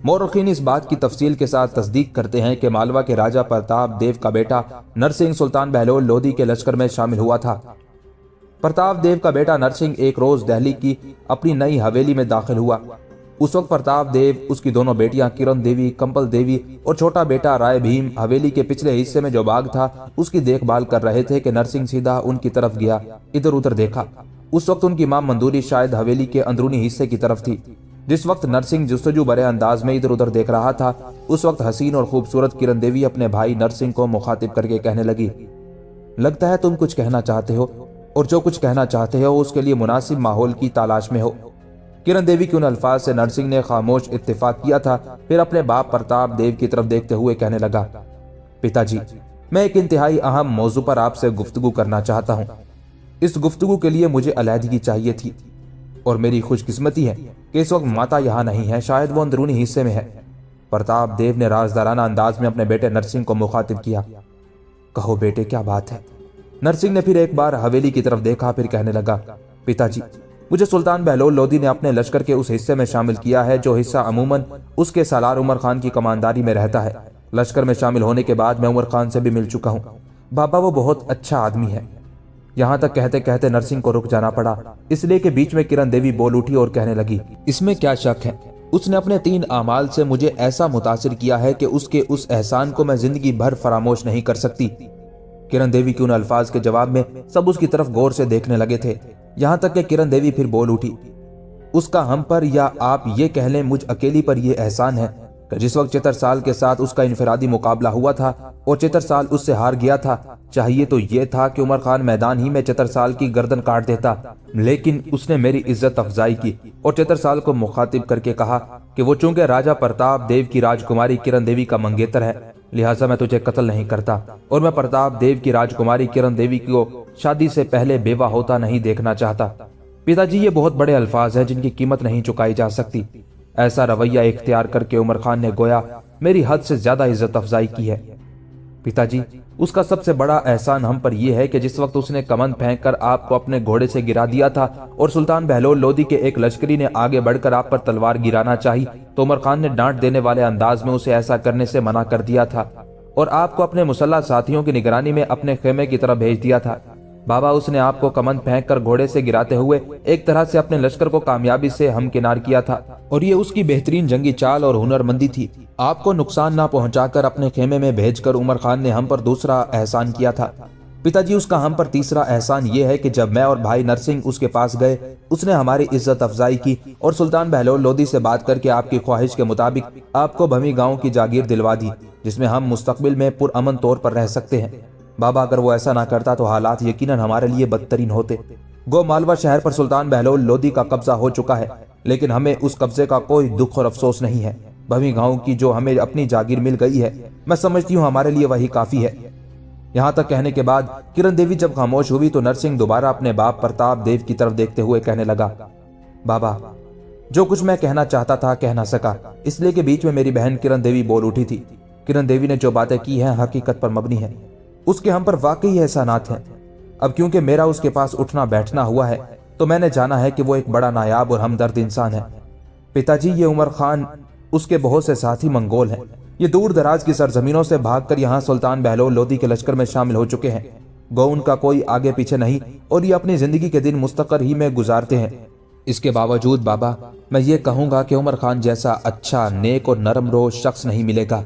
मौरखीन इस बात की तफसील के साथ तस्दीक करते हैं कि मालवा के राजा प्रताप देव का बेटा नरसिंह सुल्तान बहलोल लोदी के लश्कर में शामिल हुआ था। प्रताप देव का बेटा नरसिंह एक रोज दिल्ली की अपनी नई हवेली में दाखिल हुआ। उस वक्त प्रताप देव, उसकी दोनों बेटियां किरण देवी, कंपल देवी और छोटा बेटा राय भीम हवेली के पिछले हिस्से में जो बाग था उसकी देखभाल कर रहे थे कि नरसिंह सीधा उनकी तरफ गया, इधर उधर देखा। उस वक्त उनकी मां मंदूरी शायद हवेली के अंदरूनी हिस्से की तरफ थी। जिस वक्त नरसिंह जुस्तजू भरे अंदाज में इधर उधर देख रहा था, उस वक्त हसीन और खूबसूरत किरण देवी अपने भाई नरसिंह को मुखातिब करके कहने लगी, लगता है तुम कुछ कहना चाहते हो और जो कुछ कहना चाहते हो उसके लिए मुनासिब माहौल की तलाश में हो। किरण देवी के उन अल्फाज से नरसिंह ने खामोश इत्तेफाक किया था, फिर अपने बाप प्रताप देव की तरफ देखते हुए कहने लगा, पिताजी, मैं एक इंतहाई अहम मौजू पर आपसे गुफ्तगू करना चाहता हूँ। इस गुफ्तगू के लिए मुझे अलहदगी चाहिए थी और मेरी खुशकिस्मती है कि इस वक्त माता यहाँ नहीं है, शायद वो अंदरूनी हिस्से में है। प्रताप देव ने राजदाराना अंदाज में अपने बेटे नरसिंह को मुखातिब किया। कहो बेटे, क्या बात है? नरसिंह ने फिर एक बार हवेली की तरफ देखा, फिर कहने लगा, पिताजी, मुझे सुल्तान बहलोल लोदी ने अपने लश्कर के उस हिस्से में शामिल किया है जो हिस्सा अमूमन उसके सालार उमर खान की कमांदारी में रहता है। लश्कर में शामिल होने के बाद मैं उमर खान से भी मिल चुका हूँ। बाबा, वो बहुत अच्छा आदमी है। यहाँ तक कहते कहते नरसिंह को रुक जाना पड़ा, इसलिए कि बीच में किरण देवी बोल उठी और कहने लगी, इसमें क्या शक है, उसने अपने 3 आमाल से मुझे ऐसा मुतासिर किया है कि उसके उस एहसान को मैं जिंदगी भर फरामोश नहीं कर सकती। किरण देवी के उन अल्फाज के जवाब में सब उसकी तरफ गौर से देखने लगे थे। यहाँ तक कि किरण देवी फिर बोल उठी, उसका हम पर या आप ये कह लें मुझ अकेली पर यह एहसान है कि जिस वक्त चित्रसाल के साथ उसका इनफरादी मुकाबला हुआ था और चित्रसाल उससे हार गया था, चाहिए तो यह था कि उमर खान मैदान ही में चित्रसाल की गर्दन काट देता, लेकिन उसने मेरी इज्जत अफजाई की और चित्रसाल को मुखातिब करके कहा कि वो चूंकि राजा प्रताप देव की राजकुमारी किरण देवी का मंगेतर है, लिहाजा मैं तुझे कत्ल नहीं करता और मैं प्रताप देव की राजकुमारी किरण देवी को शादी से पहले बेवा होता नहीं देखना चाहता। पिताजी, ये बहुत बड़े अल्फाज हैं जिनकी कीमत नहीं चुकाई जा सकती। ऐसा रवैया इख्तियार करके उमर खान ने गोया मेरी हद से ज्यादा इज्जत अफजाई की है। पिताजी, उसका सबसे बड़ा एहसान हम पर यह है कि जिस वक्त उसने कमंद फेंक कर आपको अपने घोड़े से गिरा दिया था और सुल्तान बहलोल लोदी के एक लश्करी ने आगे बढ़कर आप पर तलवार गिराना चाही, तो उमर खान ने डांट देने वाले अंदाज में उसे ऐसा करने से मना कर दिया था और आपको अपने मुसल्लह साथियों की निगरानी में अपने खेमे की तरफ भेज दिया था। बाबा, उसने आपको कमंद फेंक कर घोड़े से गिराते हुए एक तरह से अपने लश्कर को कामयाबी से हमकिनार किया था और ये उसकी बेहतरीन जंगी चाल और हुनरमंदी थी। आपको नुकसान ना पहुंचाकर अपने खेमे में भेजकर उमर खान ने हम पर दूसरा एहसान किया था। पिताजी, उसका हम पर तीसरा एहसान ये है कि जब मैं और भाई नरसिंह उसके पास गए, उसने हमारी इज्जत अफजाई की और सुल्तान बहलोल लोदी से बात करके आपकी ख्वाहिश के मुताबिक आपको भमी गांव की जागीर दिलवा दी, जिसमें हम मुस्तकबिल में पुरअमन तौर पर रह सकते हैं। बाबा, अगर वो ऐसा ना करता तो हालात यकीनन हमारे लिए बदतरीन होते। गो मालवा शहर पर सुल्तान बहलोल लोदी का कब्जा हो चुका है, लेकिन हमें उस कब्जे का कोई दुख और अफसोस नहीं है। भवी गांव की जो हमें अपनी जागीर मिल गई है, मैं समझती हूँ हमारे लिए वही काफी है। यहाँ तक कहने के बाद किरण देवी जब खामोश हुई तो नरसिंह दोबारा अपने बाप प्रताप देव की तरफ देखते हुए कहने लगा, बाबा, जो कुछ मैं कहना चाहता था कह ना सका, इसलिए कि बीच में मेरी बहन किरण देवी बोल उठी थी। किरण देवी ने जो बातें की हैं हकीकत पर मबनी है, उसके हम पर वाकई एहसानात हैं। अब क्योंकि मेरा उसके पास उठना बैठना हुआ है तो मैंने जाना है कि वो एक बड़ा नायाब और हमदर्द इंसान है। पिताजी, ये उमर खान, उसके बहुत से साथी मंगोल हैं। ये दूर दराज की सरजमीनों से भागकर यहाँ सुल्तान बहलोल लोदी के लश्कर में शामिल हो चुके हैं। गो उनका कोई आगे पीछे नहीं और ये अपनी जिंदगी के दिन मुस्तकर ही में गुजारते हैं। इसके बावजूद बाबा, मैं ये कहूंगा कि उमर खान जैसा अच्छा, नेक और नरम रोज शख्स नहीं मिलेगा।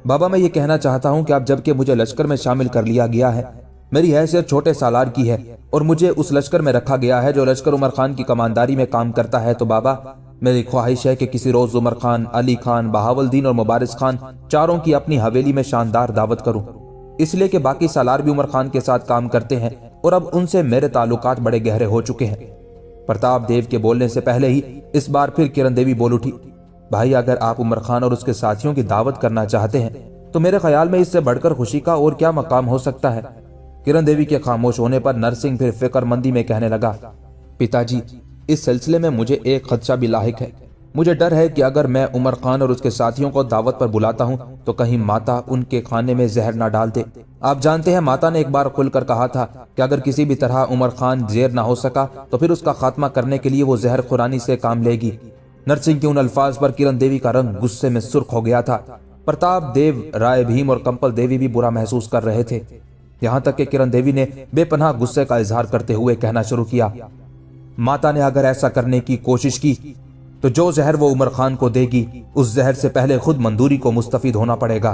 बाबा, मैं ये कहना चाहता हूँ कि अब जबकि मुझे लश्कर में शामिल कर लिया गया है, मेरी हैसियत छोटे सालार की है और मुझे उस लश्कर में रखा गया है जो लश्कर उमर खान की कमांदारी में काम करता है, तो बाबा, मेरी ख्वाहिश है कि किसी रोज उमर खान, अली खान, बहावलदीन और मुबारिस खान चारों की अपनी हवेली में शानदार दावत करूं, इसलिए कि बाकी सालार भी उमर खान के साथ काम करते हैं और अब उनसे मेरे ताल्लुकात बड़े गहरे हो चुके हैं। प्रताप देव के बोलने से पहले ही इस बार फिर किरण देवी बोल उठी, भाई, अगर आप उमर खान और उसके साथियों की दावत करना चाहते हैं तो मेरे ख्याल में इससे बढ़कर खुशी का और क्या मकाम हो सकता है। किरण देवी के खामोश होने पर नरसिंह फिर फिक्रमंदी में कहने लगा, पिताजी, इस सिलसिले में मुझे एक खदशा भी लाहिक है। मुझे डर है कि अगर मैं उमर खान और उसके साथियों को दावत पर बुलाता हूँ तो कहीं माता उनके खाने में जहर ना डाल दे। आप जानते हैं माता ने एक बार खुलकर कहा था कि अगर किसी भी तरह उमर खान जेर ना हो सका तो फिर उसका खात्मा करने के लिए वो जहर खुरानी से काम लेगी। नरसिंह के उन अल्फाज पर किरण देवी का रंग गुस्से में सुर्ख हो गया था। प्रताप देव, राय भीम और कंपल देवी भी बुरा महसूस कर रहे थे। यहाँ तक कि किरण देवी ने बेपनाह गुस्से का इजहार करते हुए कहना शुरू किया, माता ने अगर ऐसा करने की कोशिश की तो जो जहर वो उमर खान को देगी उस जहर से पहले खुद मंदूरी को मुस्तफीद होना पड़ेगा।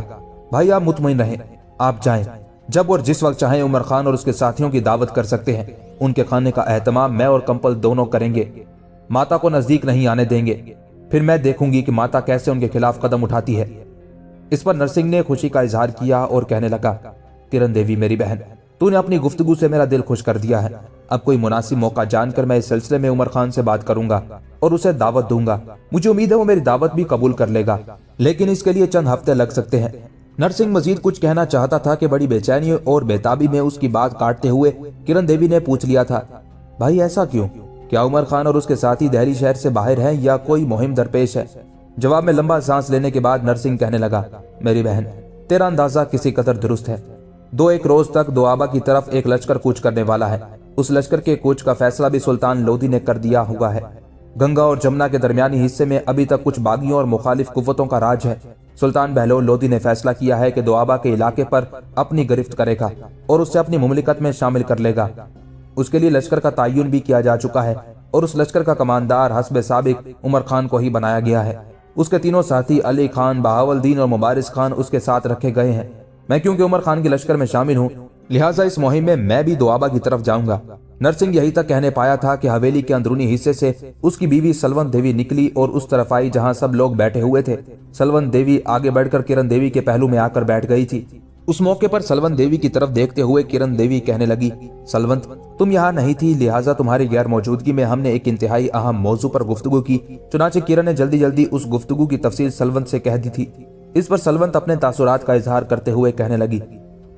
भाई आप मुतमईन रहें, आप जाएं, जब और जिस वक्त चाहें उमर खान और उसके साथियों की दावत कर सकते हैं। उनके खाने का एहतमाम मैं और कंपल दोनों करेंगे, माता को नजदीक नहीं आने देंगे। फिर मैं देखूंगी कि माता कैसे उनके खिलाफ कदम उठाती है। इस पर नरसिंह ने खुशी का इजहार किया और कहने लगा, किरण देवी मेरी बहन, तूने अपनी गुफ्तगू से मेरा दिल खुश कर दिया है। अब कोई मुनासिब मौका जानकर मैं इस सिलसिले में उमर खान से बात करूंगा और उसे दावत दूंगा। मुझे उम्मीद है वो मेरी दावत भी कबूल कर लेगा, लेकिन इसके लिए चंद हफ्ते लग सकते हैं। नरसिंह मजीद कुछ कहना चाहता था कि बड़ी बेचैनी और बेताबी में उसकी बात काटते हुए किरण देवी ने पूछ लिया था, भाई ऐसा क्यों? क्या उमर खान और उसके साथी दिल्ली शहर से बाहर हैं या कोई मुहिम दरपेश है? जवाब में लंबा सांस लेने के बाद नरसिंह कहने लगा, मेरी बहन, तेरा अंदाजा किसी कदर दुरुस्त है। 2-1 रोज तक दोआबा की तरफ एक लश्कर कूच करने वाला है। उस लश्कर के कूच का फैसला भी सुल्तान लोदी ने कर दिया हुआ है। गंगा और जमुना के दरमियानी हिस्से में अभी तक कुछ बागियों और मुखालिफ कुव्वतों का राज है। सुल्तान बहलोल लोदी ने फैसला किया है कि दोआबा के इलाके पर अपनी गिरफ्त करेगा और उससे अपनी मुमलिकत में शामिल कर लेगा। उसके लिए लश्कर का तयन भी किया जा चुका है और उस लश्कर का कमांडर हस्बे साबिक उमर खान को ही बनाया गया है। उसके तीनों साथी अली खान, बहावलदीन और मुबारिस खान उसके साथ रखे गए हैं। मैं क्योंकि उमर खान के लश्कर में शामिल हूँ, लिहाजा इस मुहिम में मैं भी दोआबा की तरफ जाऊंगा। नरसिंह यही तक कहने पाया था कि हवेली के अंदरूनी हिस्से से उसकी बीवी सलवंत देवी निकली और उस तरफ आई जहां सब लोग बैठे हुए थे। सलवंत देवी आगे बढ़कर किरण देवी के पहलू में आकर बैठ गई थी। उस मौके पर सलवंत देवी की तरफ देखते हुए किरण देवी कहने लगी, सलवंत, तुम यहाँ नहीं थी, लिहाजा तुम्हारी गैर मौजूदगी में हमने एक इंतहाई अहम मौजू पर गुफ्तगू की। चुनाचे किरण ने जल्दी जल्दी उस गुफ्तगू की तफसील सलवंत से कह दी थी। इस पर सलवंत अपने तासुरात का इजहार करते हुए कहने लगी,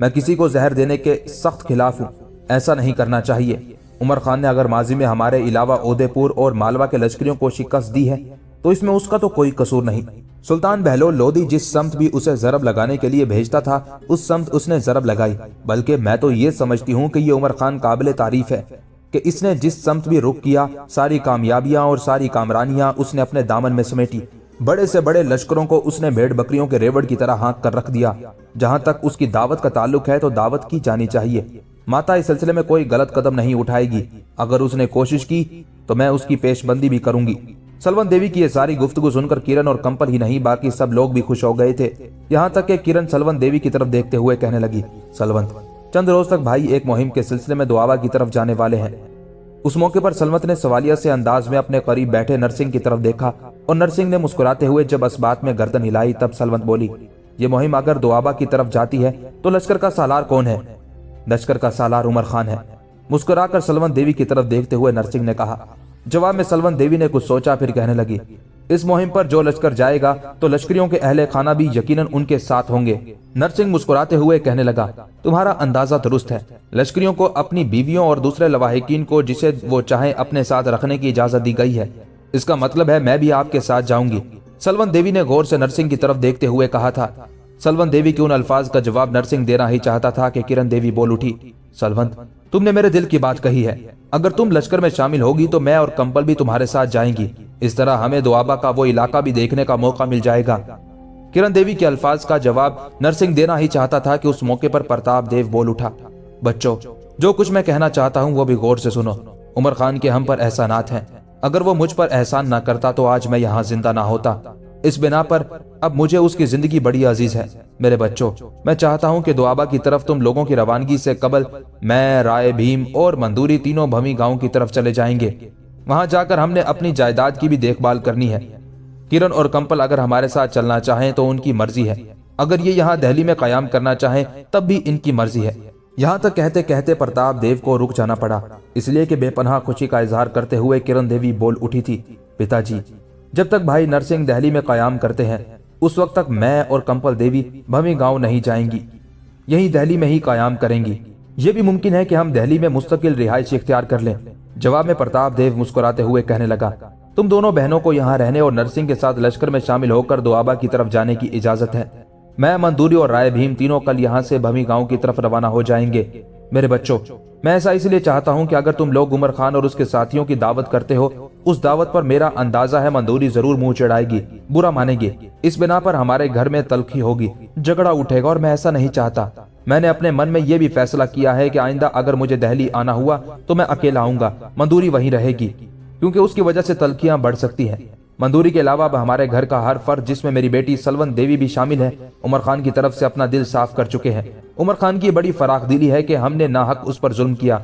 मैं किसी को जहर देने के सख्त खिलाफ हूँ। ऐसा नहीं करना चाहिए। उमर खान ने अगर माजी में हमारे अलावा उदयपुर और मालवा के लश्करियों को शिकस्त दी है तो इसमें उसका तो कोई कसूर नहीं। सुल्तान बहलोल लोदी जिस समत भी उसे जरब लगाने के लिए भेजता था उस समत उसने जरब लगाई। बल्कि मैं तो ये समझती हूँ कि ये उमर खान काबिल तारीफ है कि इसने जिस समत भी रुख किया सारी कामयाबियां और सारी कामरानियां उसने अपने दामन में समेटी। बड़े से बड़े लश्करों को उसने भेड़ बकरियों के रेवड़ की तरह हाँक कर रख दिया। जहां तक उसकी दावत का ताल्लुक है तो दावत की जानी चाहिए। माता इस सिलसिले में कोई गलत कदम नहीं उठाएगी। अगर उसने कोशिश की तो मैं उसकी पेशबंदी भी करूंगी। सलवंत देवी की ये सारी गुफ्तगू सुनकर किरण और कंपल ही नहीं बाकी सब लोग भी खुश हो गए थे। यहाँ तक कि किरण सलवंत देवी की तरफ देखते हुए कहने लगी, सलवंत, चंद रोज तक भाई एक मुहिम के सिलसिले में दोआबा की तरफ जाने वाले हैं। उस मौके पर सलवंत ने सवालिया से अंदाज में अपने करीब बैठे नरसिंह की तरफ देखा और नरसिंह ने मुस्कुराते हुए जब इस बात में गर्दन हिलाई तब सलवंत बोली, ये मुहिम अगर दोआबा की तरफ जाती है तो लश्कर का सालार कौन है? लश्कर का सालार उमर खान है। मुस्कुराकर सलवंत देवी की तरफ देखते हुए नरसिंह ने कहा। जवाब में सलवंत देवी ने कुछ सोचा फिर कहने लगी, इस मुहिम पर जो लश्कर जाएगा तो लश्करियों के अहले खाना भी यकीनन उनके साथ होंगे। नरसिंह मुस्कुराते हुए कहने लगा, तुम्हारा अंदाजा दुरुस्त है। लश्करियों को अपनी बीवियों और दूसरे लवाहिकीन को जिसे वो चाहे अपने साथ रखने की इजाजत दी गई है। इसका मतलब है मैं भी आपके साथ जाऊंगी। सलवंत देवी ने गौर से नरसिंह की तरफ देखते हुए कहा था। सलवंत देवी के उन अल्फाज का जवाब नरसिंह देना ही चाहता था कि किरण देवी बोल उठी, सलवंत, तुमने मेरे दिल की बात कही है। अगर तुम लश्कर में शामिल होगी तो मैं और कंपल भी तुम्हारे साथ जाएंगी। इस तरह हमें दोआबा का वो इलाका भी देखने का मौका मिल जाएगा। किरण देवी के अल्फाज का जवाब नरसिंह देना ही चाहता था कि उस मौके पर प्रताप देव बोल उठा, बच्चों, जो कुछ मैं कहना चाहता हूँ वो भी गौर से सुनो। उमर खान के हम पर एहसानात हैं। अगर वो मुझ पर एहसान न करता तो आज मैं यहाँ जिंदा ना होता। इस बिना पर अब मुझे उसकी जिंदगी बड़ी अजीज है। मेरे बच्चों, मैं चाहता हूं कि दोआबा की तरफ तुम लोगों की रवानगी से कबल मैं, राय भीम और मंदूरी तीनों भमी गांव की तरफ चले जाएंगे। वहां जाकर हमने अपनी जायदाद की भी देखभाल करनी है। किरण और कंपल अगर हमारे साथ चलना चाहें तो उनकी मर्जी है। अगर ये यहाँ दिल्ली में कयाम करना चाहें तब भी इनकी मर्जी है। यहाँ तक कहते कहते प्रताप देव को रुक जाना पड़ा, इसलिए कि बेपनाह खुशी का इजहार करते हुए किरण देवी बोल उठी थी, पिताजी, जब तक भाई नरसिंह दिल्ली में कयाम करते हैं उस वक्त तक मैं और कंपल देवी भमी गांव नहीं जाएंगी, यहीं दिल्ली में ही कयाम करेंगी। ये भी मुमकिन है कि हम दिल्ली में मुस्तकिल रिहाइश इख्तियार कर लें। जवाब में प्रताप देव मुस्कुराते हुए कहने लगा, तुम दोनों बहनों को यहाँ रहने और नरसिंह के साथ लश्कर में शामिल होकर दोआबा की तरफ जाने की इजाजत है। मैं, मंदूरी और राय भीम तीनों कल यहाँ से भमी गांव की तरफ रवाना हो जाएंगे। मेरे बच्चों, मैं ऐसा इसलिए चाहता हूँ कि अगर तुम लोग उमर खान और उसके साथियों की दावत करते हो, उस दावत पर मेरा अंदाजा है मंदूरी जरूर मुंह चढ़ाएगी, बुरा मानेगी। इस बिना पर हमारे घर में तलखी होगी, झगड़ा उठेगा और मैं ऐसा नहीं चाहता। मैंने अपने मन में यह भी फैसला किया है कि आइंदा अगर मुझे दिल्ली आना हुआ तो मैं अकेला आऊंगा, मंदूरी वहीं रहेगी, क्योंकि उसकी वजह से तलखियां बढ़ सकती हैं। मंदूरी के अलावा अब हमारे घर का हर फर्द, जिसमें मेरी बेटी सलवन देवी भी शामिल है, उमर खान की तरफ से अपना दिल साफ कर चुके हैं। उमर खान की बड़ी फराखदिली है कि हमने नाहक उस पर जुल्म किया।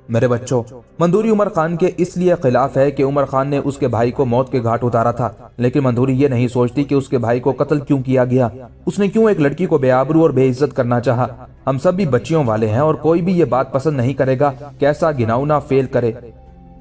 मेरे बच्चों, मंदूरी उमर खान के इसलिए खिलाफ है कि उमर खान ने उसके भाई को मौत के घाट उतारा था, लेकिन मंदूरी ये नहीं सोचती कि उसके भाई को कत्ल क्यों किया गया। उसने क्यों एक लड़की को बेआबरू और बेइज्जत करना चाहा। हम सब भी बच्चियों वाले हैं और कोई भी ये बात पसंद नहीं करेगा कि ऐसा घिनौना फेल करे।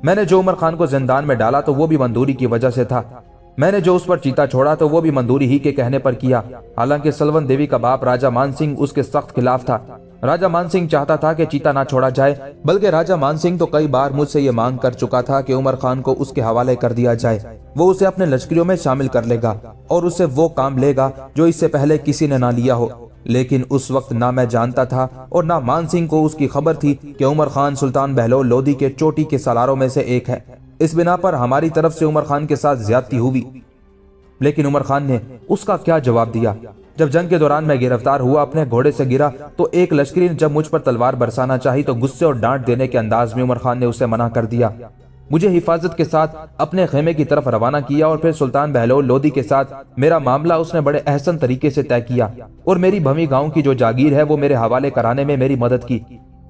मैंने जो उमर खान को जिंदान में डाला तो वो भी मंदूरी की वजह से था। मैंने जो उस पर चीता छोड़ा तो वो भी मंदूरी ही के कहने पर किया। हालांकि सलवन देवी का बाप राजा मानसिंह उसके सख्त खिलाफ था। राजा मानसिंह चाहता था कि चीता ना छोड़ा जाए, बल्कि राजा मानसिंह तो कई बार मुझसे ये मांग कर चुका था कि उमर खान को उसके हवाले कर दिया जाए। वो उसे अपने लश्करियों में शामिल कर लेगा और उससे वो काम लेगा जो इससे पहले किसी ने ना लिया हो। लेकिन उस वक्त ना मैं जानता था और ना मानसिंह को उसकी खबर थी कि उमर खान सुल्तान बहलोल लोदी के चोटी के सालारों में से एक है। इस बिना पर हमारी तरफ से उमर खान के साथ ज्यादती हुई। लेकिन उमर खान ने उसका क्या जवाब दिया। जब जंग के दौरान मैं गिरफ्तार हुआ, अपने घोड़े से गिरा, तो एक लश्करी ने जब मुझ पर तलवार बरसाना चाही तो गुस्से और डांट देने के अंदाज में उमर खान ने उसे मना कर दिया। मुझे हिफाजत के साथ अपने खेमे की तरफ रवाना किया और फिर सुल्तान बहलोल लोदी के साथ मेरा मामला उसने बड़े अहसन तरीके से तय किया और मेरी भमी गांव की जो जागीर है वो मेरे हवाले कराने में मेरी मदद की।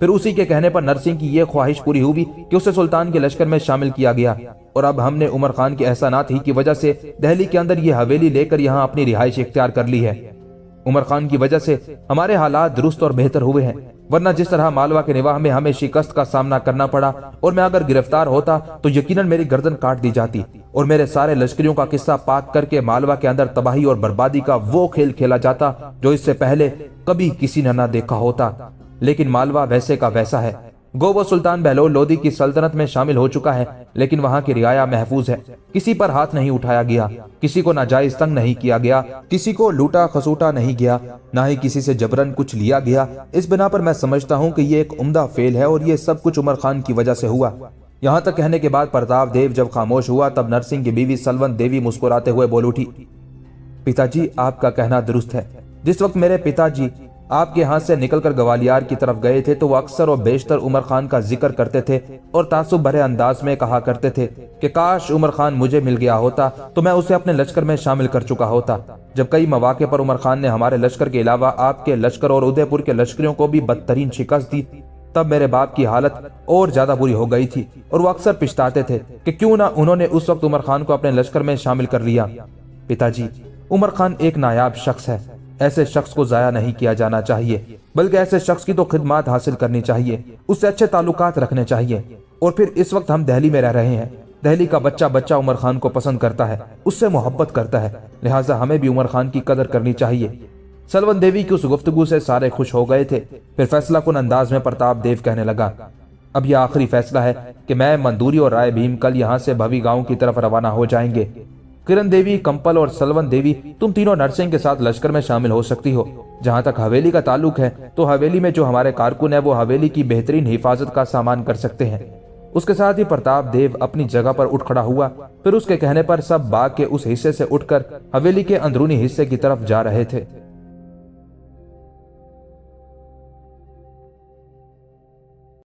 फिर उसी के कहने पर नरसिंह की यह ख्वाहिश पूरी हुई कि उसे सुल्तान के लश्कर में शामिल किया गया और अब हमने उमर खान के एहसानात ही की वजह से दिल्ली के अंदर यह हवेली लेकर यहाँ अपनी रिहाइश इख्तियार कर ली है। उमर खान की वजह से हमारे हालात दुरुस्त और बेहतर हुए हैं, वरना जिस तरह मालवा के निवाह में हमें शिकस्त का सामना करना पड़ा और मैं अगर गिरफ्तार होता तो यकीनन मेरी गर्दन काट दी जाती और मेरे सारे लश्करियों का किस्सा पाक करके मालवा के अंदर तबाही और बर्बादी का वो खेल खेला जाता जो इससे पहले कभी किसी ने ना देखा होता। लेकिन मालवा वैसे का वैसा है। गो वो सुल्तान बहलोल लोदी की सल्तनत में शामिल हो चुका है, लेकिन वहाँ की रियाया महफूज है। किसी पर हाथ नहीं उठाया गया, किसी को नाजायज तंग नहीं किया गया, किसी को लूटा खसूटा नहीं गया, ना ही किसी से जबरन कुछ लिया गया। इस बिना पर मैं समझता हूँ कि ये एक उम्दा फेल है और ये सब कुछ उमर खान की वजह से हुआ। यहाँ तक कहने के बाद प्रताप देव जब खामोश हुआ तब नरसिंह की बीवी सलवन देवी मुस्कुराते हुए बोल उठी, पिताजी आपका कहना दुरुस्त है। जिस वक्त मेरे पिताजी आपके हाथ से निकलकर ग्वालियर की तरफ गए थे तो वो अक्सर और बेशतर उमर खान का जिक्र करते थे और तासुब भरे अंदाज में कहा करते थे कि काश उमर खान मुझे मिल गया होता तो मैं उसे अपने लश्कर में शामिल कर चुका होता। जब कई मौके पर उमर खान ने हमारे लश्कर के अलावा आपके लश्कर और उदयपुर के लश्करियों को भी बदतरीन शिकस्त दी, तब मेरे बाप की हालत और ज्यादा बुरी हो गई थी और वो अक्सर पिछताते थे कि क्यों ना उन्होंने उस वक्त उमर खान को अपने लश्कर में शामिल कर लिया। पिताजी, उमर खान एक नायाब शख्स है। ऐसे शख्स को जाया नहीं किया जाना चाहिए, बल्कि ऐसे शख्स की तो खिदमत हासिल करनी चाहिए, उससे अच्छे ताल्लुकात रखने चाहिए। और फिर इस वक्त हम दिल्ली में रह रहे हैं। दिल्ली का बच्चा बच्चा उमर खान को पसंद करता है, उससे मोहब्बत करता है, लिहाजा हमें भी उमर खान की कदर करनी चाहिए। सलवन देवी की उस गुफ्तगू से सारे खुश हो गए थे। फिर फैसला कुन अंदाज में प्रताप देव कहने लगा, अब यह आखिरी फैसला है कि मैं, मंदूरी और राय भीम कल यहाँ से भवी गांव की तरफ रवाना हो जाएंगे। किरण देवी, कंपल और सलवन देवी, तुम तीनों नरसिंह के साथ लश्कर में शामिल हो सकती हो। जहां तक हवेली का ताल्लुक है तो हवेली में जो हमारे कारकुन है वो हवेली की बेहतरीन हिफाजत का सामान कर सकते हैं। उसके साथ ही प्रताप देव अपनी जगह पर उठ खड़ा हुआ। फिर उसके कहने पर सब बाग के उस हिस्से से उठकर हवेली के अंदरूनी हिस्से की तरफ जा रहे थे।